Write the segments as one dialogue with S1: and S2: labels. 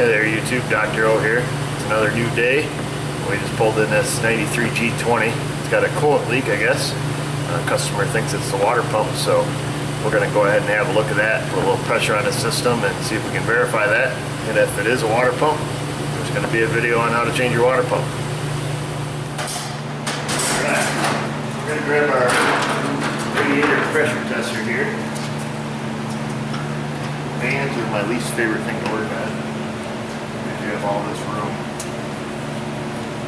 S1: Hey there YouTube, Dr. O here. It's another new day. We just pulled in this 93 G20. It's got a coolant leak, I guess. Customer thinks it's the water pump, so we're going to go ahead and have a look at that, put a little pressure on the system and see if we can verify that. And if it is a water pump, there's going to be a video on how to change your water pump. Alright, we're going to grab our radiator pressure tester here. Fans are my least favorite thing to work on. If you have all this room.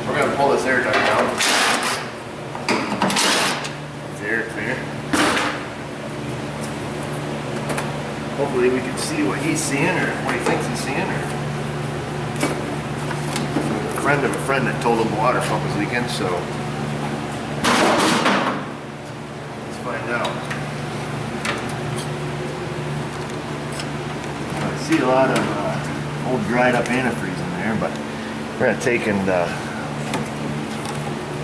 S1: We're going to pull this air duct out. The air clear. Hopefully we can see what he's seeing or what he thinks he's seeing. Or a friend of a friend that told him the water pump was leaking, so let's find out. I see a lot of old dried up antifreeze in there, but we're going to take and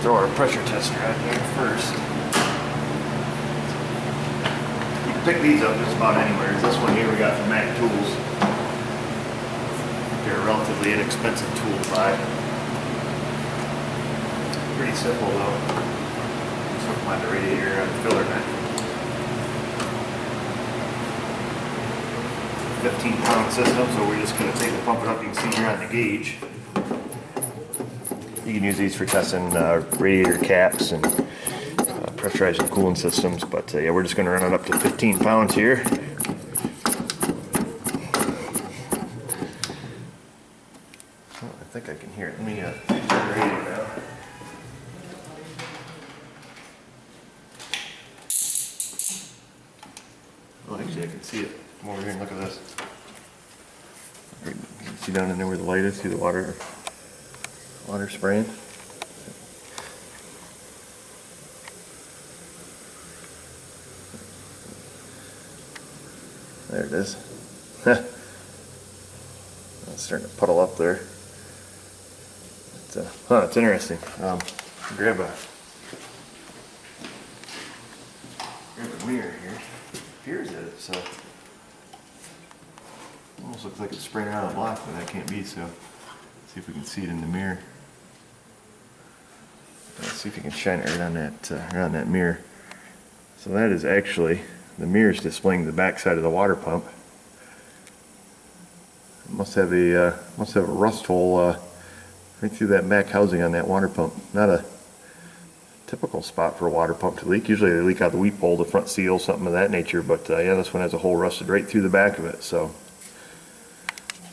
S1: throw our pressure tester out here first. You can pick these up just about anywhere. This one here we got from Mac Tools. They're a relatively inexpensive tool to buy. Pretty simple though. Just hook them on the radiator and the filler neck. 15-pound system, so we're just going to take and pump it up. You can see here on the gauge. You can use these for testing radiator caps and pressurizing cooling systems, but yeah, we're just going to run it up to 15 pounds here. Oh, I think I can hear it. Let me turn the radiator down. Oh, actually I can see it. Come over here and look at this. You can see down in there where the light is, see the water spraying. There it is. It's starting to puddle up there. It's interesting. Grab a mirror here. Appears that it's almost looks like it's spraying out of the block, but that can't be, so see if we can see it in the mirror. Let's see if you can shine it right on that mirror. So that is actually, the mirror is displaying the back side of the water pump. It must have a rust hole right through that back housing on that water pump. Not a typical spot for a water pump to leak. Usually they leak out the weep hole, the front seal, something of that nature, but yeah, this one has a hole rusted right through the back of it. So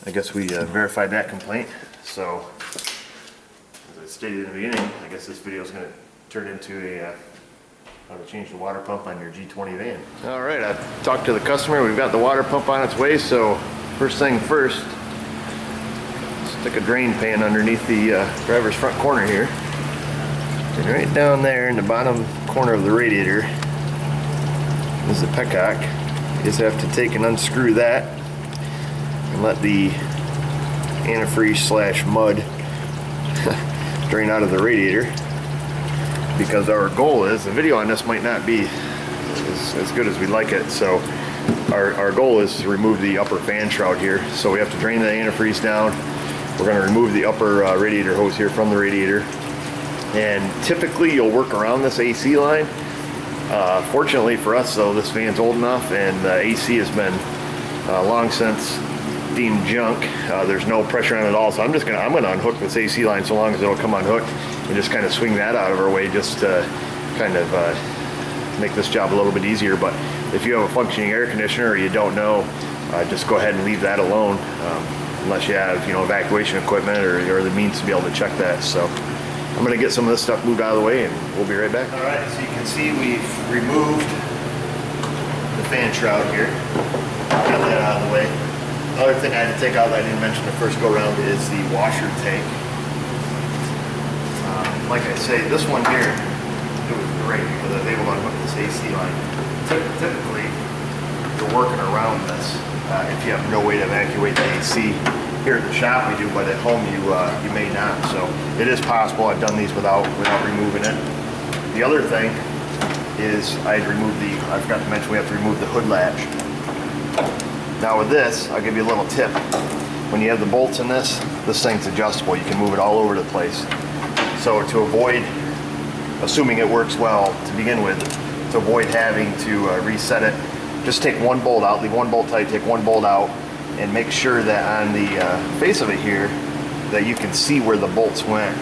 S1: I guess we verified that complaint. So as I stated in the beginning, I guess this video is going to turn into a how to change the water pump on your G20 van. All right, I've talked to the customer. We've got the water pump on its way. So first thing first, stick a drain pan underneath the driver's front corner here. And right down there in the bottom corner of the radiator is the petcock. You just have to take and unscrew that and let the antifreeze slash mud drain out of the radiator, because our goal is, the video on this might not be as good as we'd like it, so our goal is to remove the upper fan shroud here. So we have to drain the antifreeze down. We're going to remove the upper radiator hose here from the radiator, and typically you'll work around this AC line. Fortunately for us though, this van's old enough and the AC has been long since deemed junk. There's no pressure on it at all, so I'm gonna unhook this AC line so long as it'll come unhooked, and just kind of swing that out of our way, just to kind of make this job a little bit easier. But if you have a functioning air conditioner or you don't know, just go ahead and leave that alone, unless you have, you know, evacuation equipment or the means to be able to check that. So I'm going to get some of this stuff moved out of the way and we'll be right back. Alright, so you can see we've removed the fan shroud here. Got that out of the way. Other thing I had to take out that I didn't mention the first go around is the washer tank. Like I say, this one here, it was great because I was able to unhook this AC line. Typically, you're working around this if you have no way to evacuate the AC. Here at the shop we do, but at home you may not. So it is possible. I've done these without removing it. The other thing is I forgot to mention we have to remove the hood latch. Now with this, I'll give you a little tip. when you have the bolts in this thing's adjustable. You can move it all over the place. So to avoid, assuming it works well to begin with, to avoid having to reset it, just take one bolt out, leave one bolt tight, take one bolt out, and make sure that on the face of it here that you can see where the bolts went.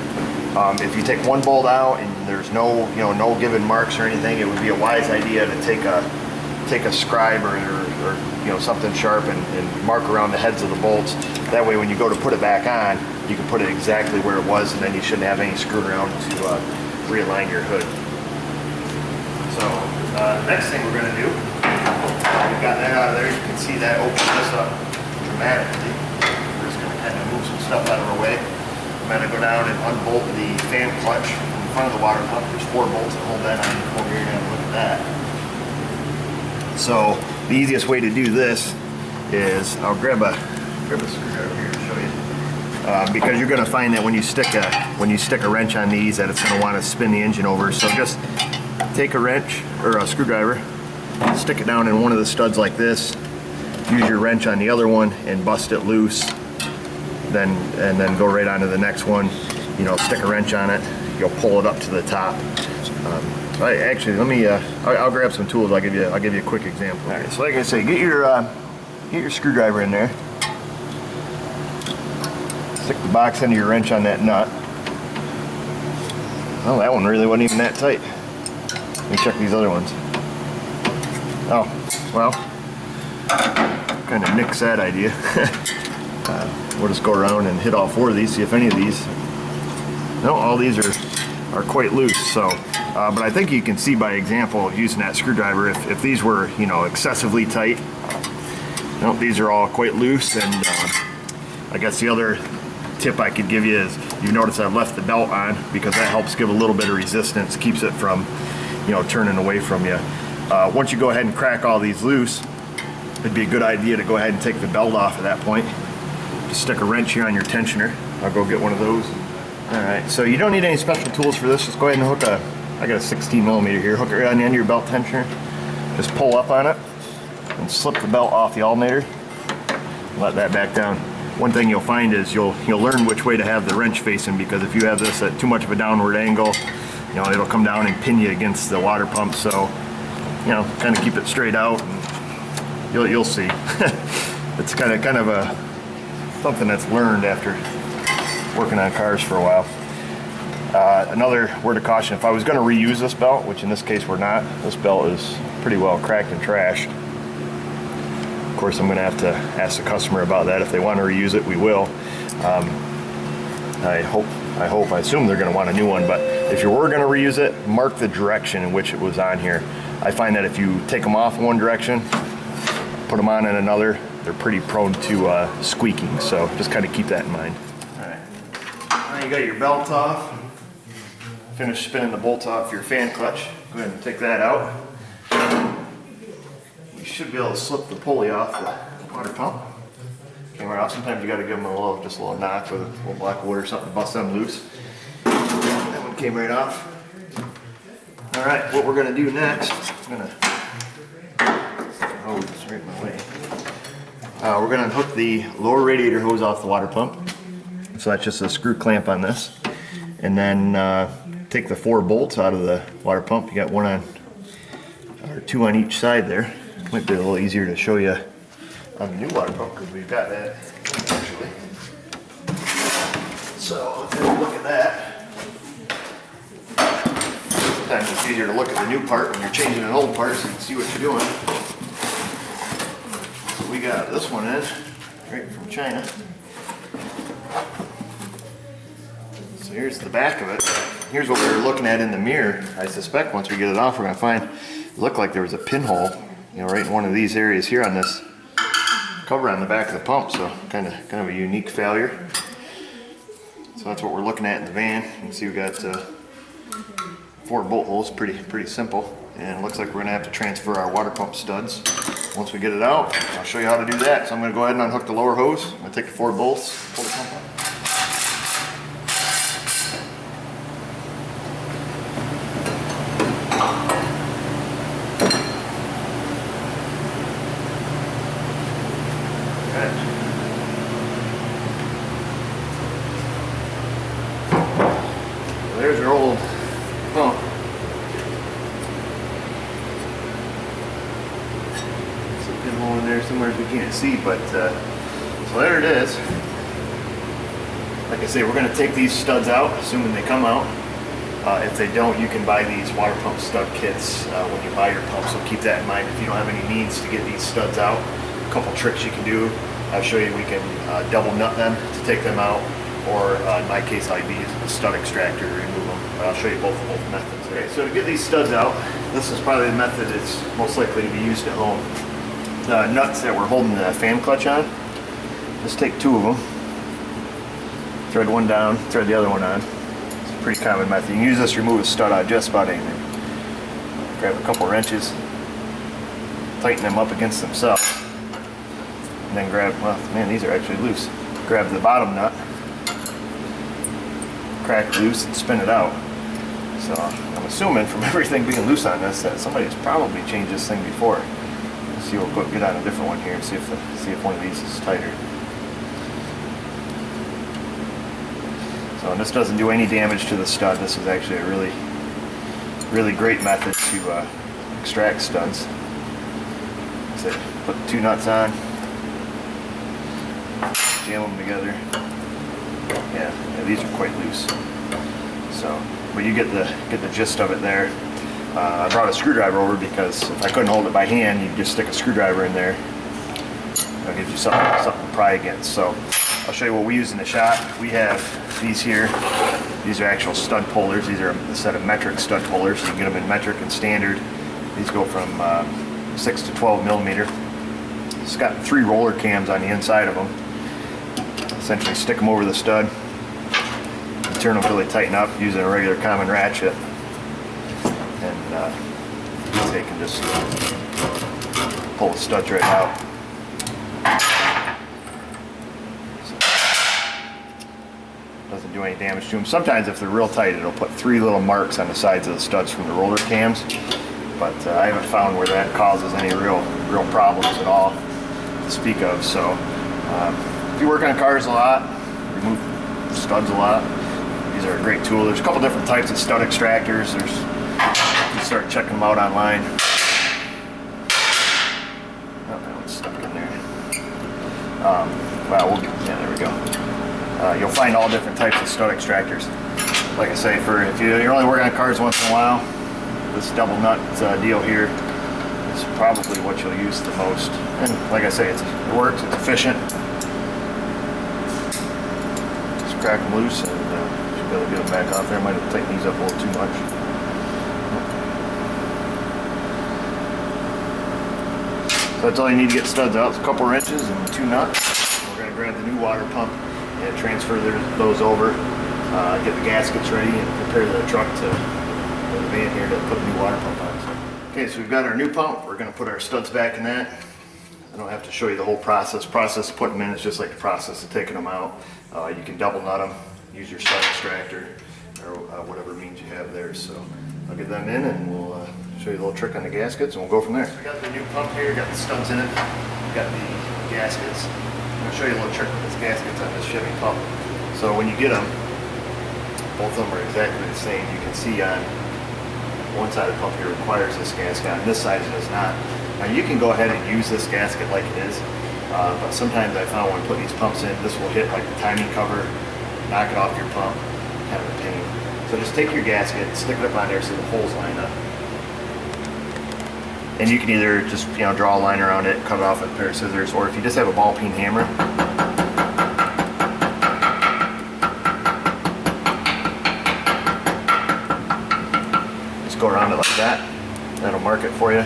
S1: If you take one bolt out and there's no, no given marks or anything, it would be a wise idea to take a scribe or something sharp and mark around the heads of the bolts. That way when you go to put it back on, you can put it exactly where it was, and then you shouldn't have any screwing around to realign your hood. So next thing we're going to do, we've got that out of there. You can see that opens this up dramatically. We're just going to kind of move some stuff out of our way. I'm going to go down and unbolt the fan clutch from the front of the water pump. There's 4 bolts that hold that on over here. You're going to look at that. So the easiest way to do this is I'll grab a screwdriver here to show you. Because you're going to find that when you stick a wrench on these, that it's going to want to spin the engine over. So just take a wrench or a screwdriver, stick it down in one of the studs like this. Use your wrench on the other one and bust it loose. And then go right on to the next one. Stick a wrench on it. You'll pull it up to the top. Actually, let me. I'll grab some tools. I'll give you a quick example. All right. So like I say, get your screwdriver in there. Stick the box end of your wrench on that nut. Oh, that one really wasn't even that tight. Let me check these other ones. Oh, well, kind of nix that idea. We'll just go around and hit all 4 of these, see if any of these. No, all these are quite loose. So, but I think you can see by example of using that screwdriver if these were excessively tight. No, these are all quite loose. And I guess the other tip I could give you is you notice I've left the belt on because that helps give a little bit of resistance, keeps it from turning away from you. Once you go ahead and crack all these loose, it'd be a good idea to go ahead and take the belt off at that point. Just stick a wrench here on your tensioner. I'll go get one of those. Alright, so you don't need any special tools for this. Just go ahead and hook I got a 16mm here, hook it right on the end of your belt tensioner. Just pull up on it and slip the belt off the alternator. Let that back down. One thing you'll find is you'll learn which way to have the wrench facing, because if you have this at too much of a downward angle, it'll come down and pin you against the water pump. So, kind of keep it straight out, and you'll see. It's kind of a something that's learned after working on cars for a while. Another word of caution: if I was going to reuse this belt, which in this case we're not, this belt is pretty well cracked and trashed. Of course, I'm going to have to ask the customer about that. If they want to reuse it, we will. I assume they're going to want a new one, but if you were going to reuse it, mark the direction in which it was on here. I find that if you take them off in one direction, put them on in another, they're pretty prone to squeaking, so just kind of keep that in mind. Alright, now you got your belt off. Finish spinning the bolts off your fan clutch. Go ahead and take that out. You should be able to slip the pulley off the water pump. Came right off. Sometimes you got to give them a little knock with a little black wood or something to bust them loose. That one came right off. Alright, what we're going to do next, I'm going to hose right in my way. We're going to hook the lower radiator hose off the water pump. So that's just a screw clamp on this. And then take the 4 bolts out of the water pump. You got 1 on, or 2 on each side there. Might be a little easier to show you on the new water pump because we've got that actually. So if you look at that, sometimes it's easier to look at the new part when you're changing an old part so you can see what you're doing. So we got this one in, right from China. So here's the back of it. Here's what we were looking at in the mirror. I suspect once we get it off, we're going to find it looked like there was a pinhole, right in one of these areas here on this cover on the back of the pump. So kind of a unique failure. So that's what we're looking at in the van. You can see we got 4 bolt holes, pretty simple. And it looks like we're going to have to transfer our water pump studs. Once we get it out, I'll show you how to do that. So I'm going to go ahead and unhook the lower hose. I'm going to take the 4 bolts, pull the pump up. there's our old pump. Some pinhole in there somewhere we can't see, but so there it is. Like I say, we're going to take these studs out, assuming they come out. If they don't, you can buy these water pump stud kits when you buy your pump, so keep that in mind if you don't have any means to get these studs out. A couple tricks you can do. I'll show you we can double nut them to take them out, or in my case I'd be using a stud extractor to remove them. But I'll show you both methods. Okay, so to get these studs out, this is probably the method that's most likely to be used at home. The nuts that we're holding the fan clutch on, just take two of them, thread one down, thread the other one on. It's a pretty common method. You can use this to remove a stud out of just about anything. Grab a couple wrenches, tighten them up against themselves, and then grab, well man, these are actually loose. Grab the bottom nut, crack loose, and spin it out. So I'm assuming from everything being loose on this that somebody's probably changed this thing before. Let's see, we'll get on a different one here and see if one of these is tighter. So, and this doesn't do any damage to the stud. This is actually a really great method to extract studs. So put the two nuts on, jam them together. Yeah, these are quite loose. So, but you get the gist of it there. I brought a screwdriver over because if I couldn't hold it by hand, you just stick a screwdriver in there. That gives you something to pry against. So I'll show you what we use in the shop. We have these here. These are actual stud pullers. These are a set of metric stud pullers. You can get them in metric and standard. These go from 6 to 12 millimeter. It's got 3 roller cams on the inside of them. Essentially stick them over the stud, and turn them until they tighten up using a regular common ratchet. And they can just pull the studs right out. Doesn't do any damage to them. Sometimes if they're real tight, it'll put 3 little marks on the sides of the studs from the roller cams, but I haven't found where that causes any real problems at all to speak of. So if you work on cars a lot, remove studs a lot, these are a great tool. There's a couple different types of stud extractors. You can start checking them out online. Oh, that one's stuck in there. Well, yeah, there we go. You'll find all different types of stud extractors. Like I say, if you're only working on cars once in a while, this double nut deal here is probably what you'll use the most. And like I say, it works, it's efficient. Just crack them loose and should be able to get them back off there. Might have tightened these up a little too much. So that's all you need to get studs out. It's a couple wrenches and 2 nuts. We're going to grab the new water pump and transfer those over, get the gaskets ready, and prepare the truck or the van here to put the new water pump on. Okay, so we've got our new pump. We're going to put our studs back in that. I don't have to show you the whole process. Process of putting them in is just like the process of taking them out. You can double nut them, use your stud extractor, or whatever means you have there. So I'll get them in and we'll show you a little trick on the gaskets and we'll go from there. We got the new pump here, got the studs in it, got the gaskets. I'm going to show you a little trick with this gaskets on this Chevy pump. So when you get them, both of them are exactly the same. You can see on one side of the pump here requires this gasket, on this side it does not. Now you can go ahead and use this gasket like it is, but sometimes I found when I put these pumps in, this will hit like the timing cover, knock it off your pump, kind of a pain. So just take your gasket, stick it up on there so the holes line up. And you can either just draw a line around it, cut it off with a pair of scissors, or if you just have a ball peen hammer, just go around it like that. That'll mark it for you.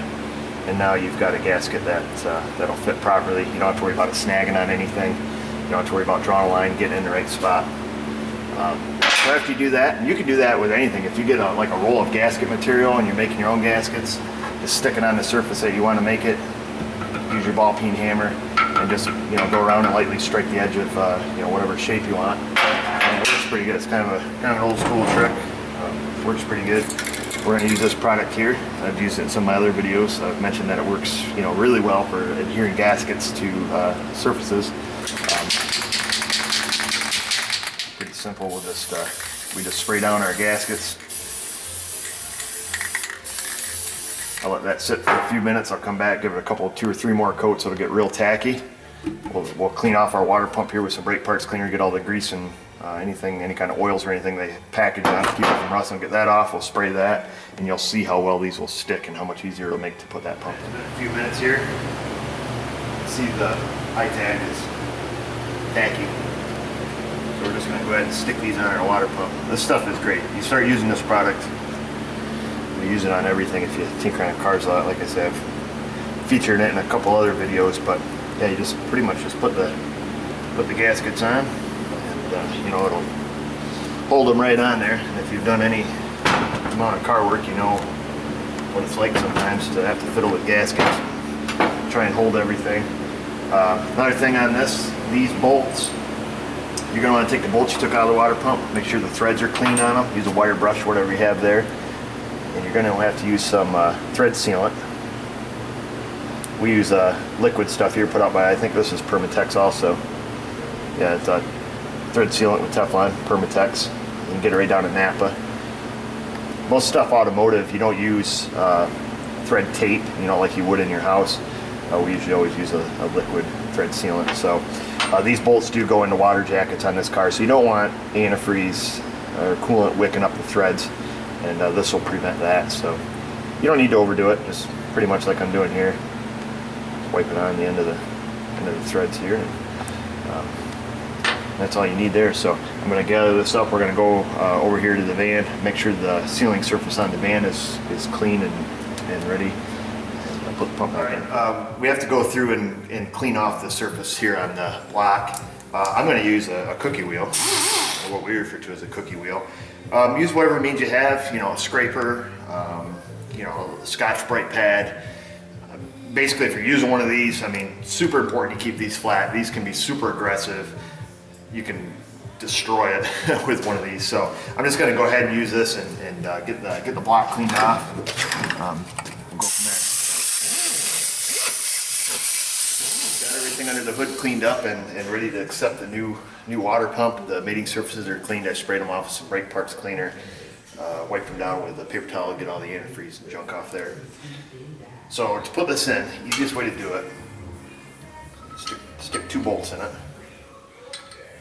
S1: And now you've got a gasket that'll fit properly. You don't have to worry about it snagging on anything. You don't have to worry about drawing a line, getting in the right spot. So after you do that, and you can do that with anything. If you get like a roll of gasket material and you're making your own gaskets, just stick it on the surface that you want to make it. Use your ball peen hammer and just go around and lightly strike the edge of whatever shape you want. And it works pretty good. It's kind of an old school trick. Works pretty good. We're going to use this product here. I've used it in some of my other videos. I've mentioned that it works really well for adhering gaskets to surfaces. Pretty simple. We'll just We just spray down our gaskets. I'll let that sit for a few minutes. I'll come back, give it a couple, 2 or 3 more coats, so it'll get real tacky. We'll clean off our water pump here with some brake parts cleaner, get all the grease and anything, any kind of oils or anything they package on to keep it from rusting. Get that off, we'll spray that, and you'll see how well these will stick and how much easier it'll make to put that pump in. A few minutes here. See the eye tag is tacky. So we're just going to go ahead and stick these on our water pump. This stuff is great. You start using this product, you use it on everything if you tinker on cars a lot. Like I said, I've featured it in a couple other videos, but yeah, you just pretty much just put the gaskets on, and you know, it'll hold them right on there. And if you've done any amount of car work, you know what it's like sometimes to have to fiddle with gaskets, try and hold everything. Another thing on these bolts, you're going to want to take the bolts you took out of the water pump, make sure the threads are clean on them. Use a wire brush, whatever you have there. And you're going to have to use some thread sealant. We use liquid stuff here put out by, I think this is Permatex also. Yeah, it's a thread sealant with Teflon, Permatex. You can get it right down at Napa. Most stuff automotive, you don't use thread tape, you know, like you would in your house. We usually always use a liquid thread sealant. So these bolts do go into water jackets on this car, so you don't want antifreeze or coolant wicking up the threads, and this will prevent that. So you don't need to overdo it, just pretty much like I'm doing here. Just wipe it on the end of the threads here. And, that's all you need there. So I'm going to gather this up. We're going to go over here to the van, make sure the sealing surface on the van is clean and ready. I'll put the pump back in. We have to go through and clean off the surface here on the block. I'm going to use a cookie wheel, or what we refer to as a cookie wheel. Use whatever means you have, you know, a scraper, you know, a Scotch-Brite pad. Basically, if you're using one of these, I mean, super important to keep these flat. These can be super aggressive. You can destroy it with one of these. So I'm just going to go ahead and use this and get the block cleaned off. We'll go from there. Got everything under the hood cleaned up and ready to accept the new water pump. The mating surfaces are cleaned. I sprayed them off with some brake parts cleaner. Wiped them down with a paper towel, get all the antifreeze and junk off there. So to put this in, easiest way to do it, stick 2 bolts in it.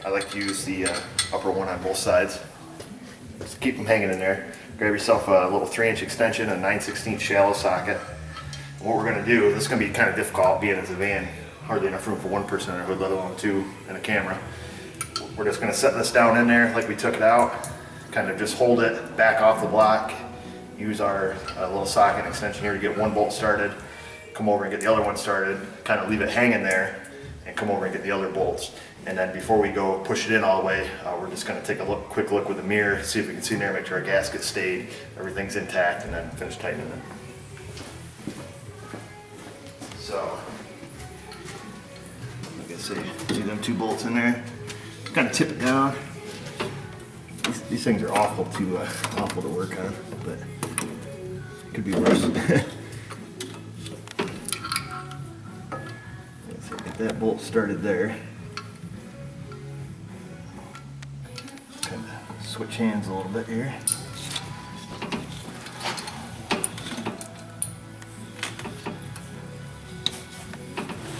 S1: I like to use the upper one on both sides. Just keep them hanging in there. Grab yourself a little 3-inch extension, a 9/16 shallow socket. And what we're going to do, this is going to be kind of difficult being it's a van, hardly enough room for one person in a hood, let alone 2 and a camera. We're just going to set this down in there like we took it out, kind of just hold it back off the block, use our little socket extension here to get one bolt started, come over and get the other one started, kind of leave it hanging there, and come over and get the other bolts. And then before we go push it in all the way, we're just going to take a quick look with the mirror, see if we can see in there, make sure our gasket stayed, everything's intact, and then finish tightening it. So, like I say, see them 2 bolts in there? Kind of tip it down. These things are awful to work on, but it could be worse. So get that bolt started there. Kind of switch hands a little bit here.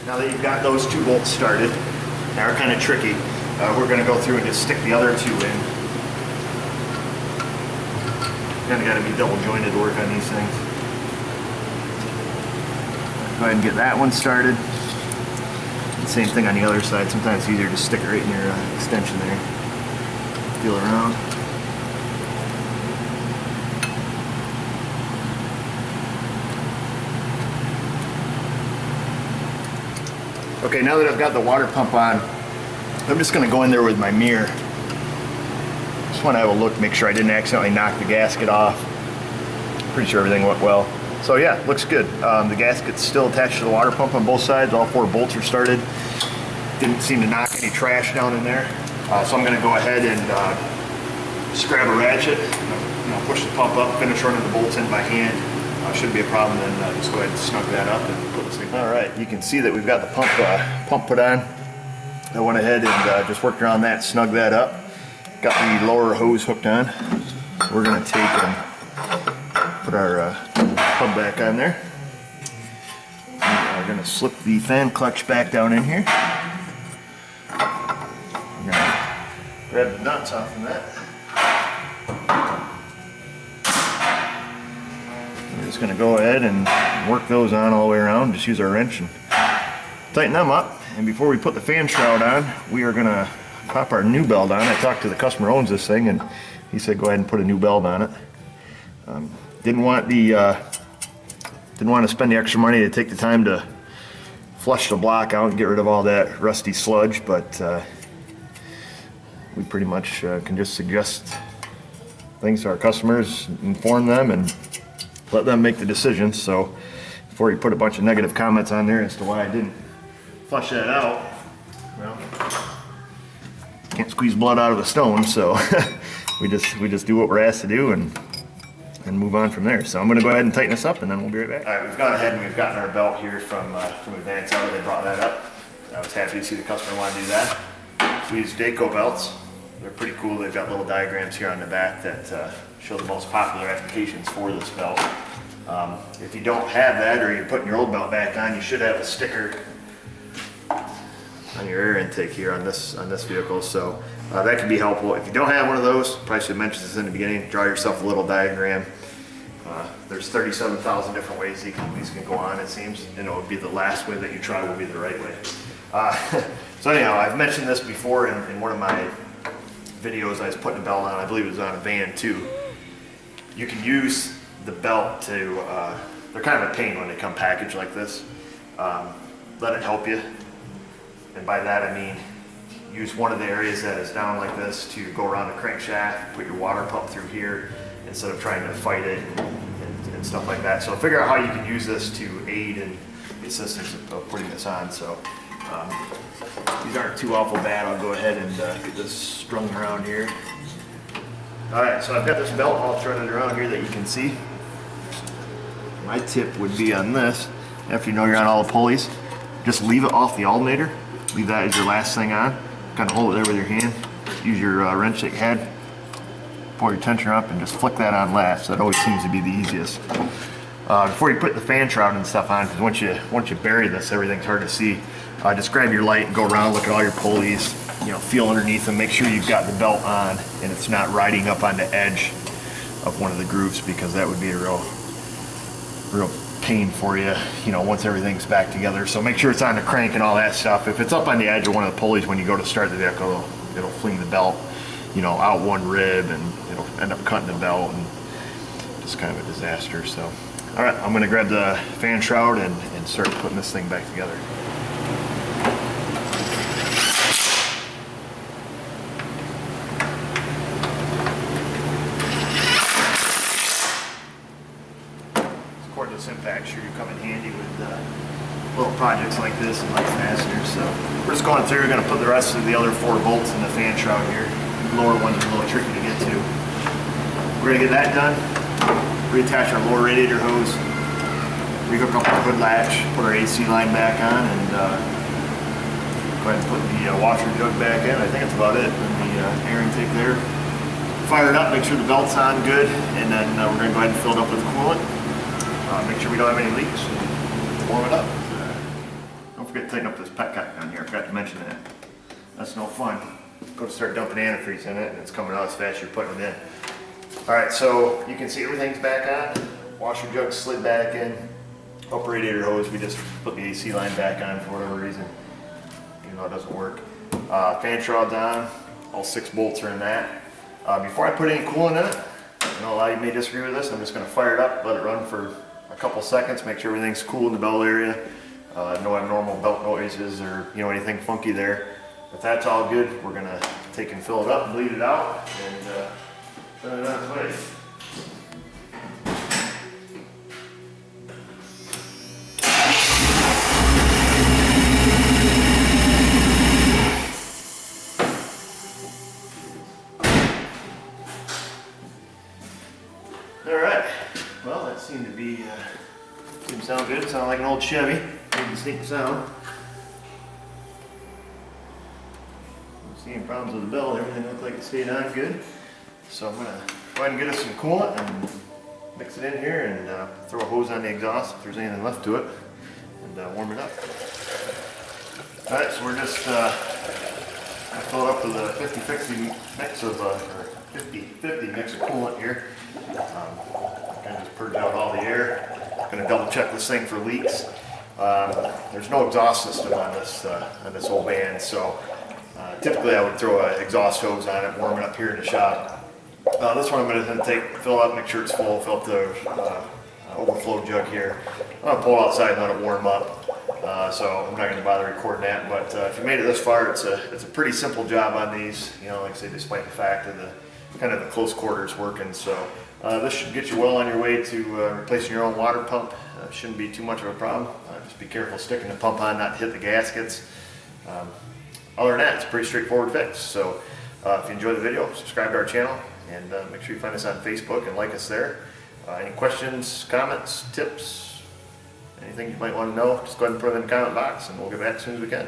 S1: Now that you've got those 2 bolts started, they are kind of tricky. We're going to go through and just stick the other 2 in. Kind of got to be double jointed to work on these things. Go ahead and get that one started. And same thing on the other side. Sometimes it's easier to stick it right in your extension there. Feel around. Okay, now that I've got the water pump on, I'm just going to go in there with my mirror. Just want to have a look, make sure I didn't accidentally knock the gasket off. Pretty sure everything went well. So yeah, looks good. The gasket's still attached to the water pump on both sides. All 4 bolts are started. Didn't seem to knock any trash down in there. So I'm going to go ahead and just grab a ratchet, push the pump up, finish running the bolts in by hand. Shouldn't be a problem. Then just go ahead and snug that up and put this thing. All right, you can see that we've got the pump put on. I went ahead and just worked around that, snugged that up. got the lower hose hooked on. We're going to take and put our hub back on there. We're going to slip the fan clutch back down in here. We're going to grab the nuts off from that. We're just going to go ahead and work those on all the way around. Just use our wrench and tighten them up. And before we put the fan shroud on, we are going to pop our new belt on. I talked to the customer who owns this thing, and he said go ahead and put a new belt on it. Didn't want to spend the extra money to take the time to flush the block out and get rid of all that rusty sludge, but we pretty much can just suggest things to our customers, inform them, and let them make the decision. So before you put a bunch of negative comments on there as to why I didn't flush that out, well, can't squeeze blood out of a stone, so we just do what we're asked to do and move on from there. So I'm going to go ahead and tighten this up, and then we'll be right back. All right, we've gone ahead and we've gotten our belt here from Advance Auto. They brought that up. I was happy to see the customer want to do that. So we use Daco belts. They're pretty cool. They've got little diagrams here on the back that show the most popular applications for this belt. If you don't have that, or you're putting your old belt back on, you should have a sticker on your air intake here on this vehicle, so that can be helpful. If you don't have one of those, probably should mention this in the beginning, draw yourself a little diagram. There's 37,000 different ways these can go on, it seems, and it would be the last way that you try will be the right way. So anyhow, I've mentioned this before in one of my videos. I was putting a belt on, I believe it was on a van too. You can use the belt to, they're kind of a pain when they come packaged like this. Let it help you. And by that I mean use one of the areas that is down like this to go around the crankshaft, put your water pump through here instead of trying to fight it and stuff like that. So figure out how you can use this to aid in the assistance of putting this on. So these aren't too awful bad. I'll go ahead and get this strung around here. Alright, so I've got this belt all threaded around here that you can see. My tip would be on this, after you know you're on all the pulleys, just leave it off the alternator. Leave that as your last thing on. Kind of hold it there with your hand. Use your wrench that you had. Pull your tensioner up and just flick that on last. That always seems to be the easiest. Before you put the fan shroud and stuff on, because once you bury this, everything's hard to see. Just grab your light and go around, look at all your pulleys. You know, feel underneath them. Make sure you've got the belt on and it's not riding up on the edge of one of the grooves, because that would be a real pain for you, you know, once everything's back together. So make sure it's on the crank and all that stuff. If it's up on the edge of one of the pulleys when you go to start the vehicle, it'll fling the belt, you know, out one rib, and it'll end up cutting the belt, and just kind of a disaster. So all right, I'm going to grab the fan shroud and start putting this thing back together. Cordless impact sure you come in handy with little projects like this and like fasteners. So we're just going through. We're going to put the rest of the other 4 bolts in the fan shroud here. The lower one's a little tricky to get to. We're going to get that done. Reattach our lower radiator hose. Rehook up our hood latch. Put our AC line back on, and go ahead and put the washer jug back in. I think that's about it. And the air intake there. Fire it up. Make sure the belt's on good, and then we're going to go ahead and fill it up with coolant. Make sure we don't have any leaks. Warm it up. Don't forget to tighten up this petcock down here. I forgot to mention that. That's no fun. Go to start dumping antifreeze in it, and it's coming out as fast as you're putting it in. Alright, so you can see everything's back on. Washer jug slid back in. Upper radiator hose, we just put the AC line back on for whatever reason, even though it doesn't work. Fan shroud's on. All 6 bolts are in that. Before I put any coolant in it, I know a lot of you may disagree with this, I'm just going to fire it up, let it run for a couple seconds, make sure everything's cool in the belt area. No abnormal belt noises or anything funky there. If that's all good, we're going to take and fill it up, bleed it out, and send it on its way. Alright, well that seemed to sound good. Sound like an old Chevy. Pretty distinct sound. You can probably problems with the belt. Everything looked like it stayed on good. So I'm gonna go ahead and get us some coolant and mix it in here and throw a hose on the exhaust if there's anything left to it, and warm it up. Alright, so we're just fill it up with a 50-50 mix of, or 50-50 mix of coolant here. Kind of just purge out all the air. Going to double check this thing for leaks. There's no exhaust system on this old van, so typically I would throw an exhaust hose on it, warm it up here in the shop. This one I'm going to fill up, make sure it's full, fill up the overflow jug here. I'm going to pull it outside and let it warm up. So I'm not going to bother recording that, but if you made it this far, it's a pretty simple job on these. You know, like I say, despite the fact of the kind of the close quarters working. So this should get you well on your way to replacing your own water pump. Shouldn't be too much of a problem. Just be careful sticking the pump on, not to hit the gaskets. Other than that, it's a pretty straightforward fix. So if you enjoyed the video, subscribe to our channel, and make sure you find us on Facebook and like us there. Any questions, comments, tips, anything you might want to know, just go ahead and put it in the comment box, and we'll get back as soon as we can.